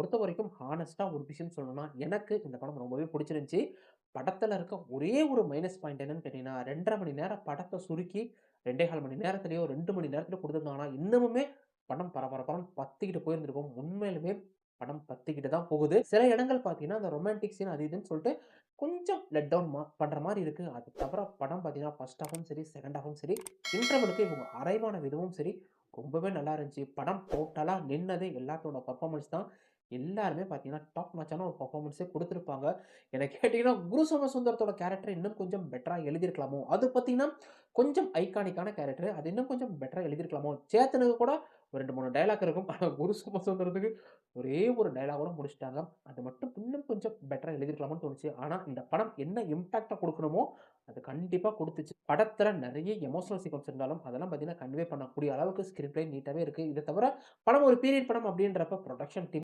பொறுத்தவரைக்கும் ஹானஸ்ட்டா ஒரு விஷயம் சொல்லணும்னா, எனக்கு இந்த படம் ரொம்பவே புடிச்சிருந்துச்சு. படத்துல இருக்க ஒரே ஒரு மைனஸ் பாயிண்ட் என்னன்னு கேட்டீங்கன்னா, 2 1/2 மணி நேரம் படத்த சுருக்கி 2 1/4 மணி நேரத்திலயோ, 2 மணி நேரத்திலயோ குடுத்திருந்தாங்கன்னா, இன்னமுமே படம் பரபரன்னு பத்திக்கிட்டு போயிருந்திருக்கும். உண்மையிலுமே படம் பத்திக்கிட்டு தான் போகுது. சில இடங்கள் பார்த்தீங்கன்னா, அந்த ரொமான்டிக் சீன் அது இதுன்னு சொல்லிட்டு கொஞ்சம் லெட் டவுன் பண்ற மாரி இருக்கு. அது தவிர படம் பார்த்தீங்கன்னா, ஃபர்ஸ்ட் ஹாஃப்பும் சரி, செகண்ட் ஹாஃப்பும் சரி, இன்டர்வலுக்கு இவங்க அரைவான விதமும் சரி, ரொம்பவே நல்லா இருந்துச்சு. படம் டோட்டலா நின்னது எல்லாத்தோட பெர்ஃபார்மன்ஸ் தான். எல்லாருமே பார்த்தீங்கன்னா, டாப் நாச்சான ஒரு பெர்ஃபார்மன்ஸே குடுத்திருப்பாங்க. என்ன கேட்டீங்கன்னா, குரு சோமசுந்தரத்தோட கேரக்டர் இன்னும் கொஞ்சம் பெட்டரா எழுதியிருக்கலாமோ! அது பார்த்தீங்கன்னா, கொஞ்சம் ஐகானிக்கான கேரக்டர். அது இன்னும் கொஞ்சம் பெட்டரா எழுதியிருக்கலாமோ! சேத்தனுக்கு கூட ஒரு 2, 3 டயலாக் இருக்கும். ஆனா, குரு சோமசுந்தரத்துக்கு ஒரே ஒரு டயலாக்கோட முடிச்சுட்டாங்க. அது மட்டும் இன்னும் கொஞ்சம் பெட்டரா எழுதியிருக்கலாமோன்னு தோணுச்சு. ஆனா, இந்த படம் என்ன இம்பாக்ட்ட குடுக்கணுமோ, அது கண்டிப்பா குடுத்துச்சு. படத்துல நெறைய எமோஷனல் சீக்வென்ஸ் இருந்தாலும், அதெல்லாம் பார்த்தீங்கன்னா, கன்வே பண்ணக்கூடிய அளவுக்கு ஸ்கிரிப்ட் லைன் நீட்டாவே இருக்கு. இத தவிர படம் ஒரு பீரியட் படம் அப்டின்றப்ப புரொடக்ஷன் டீம்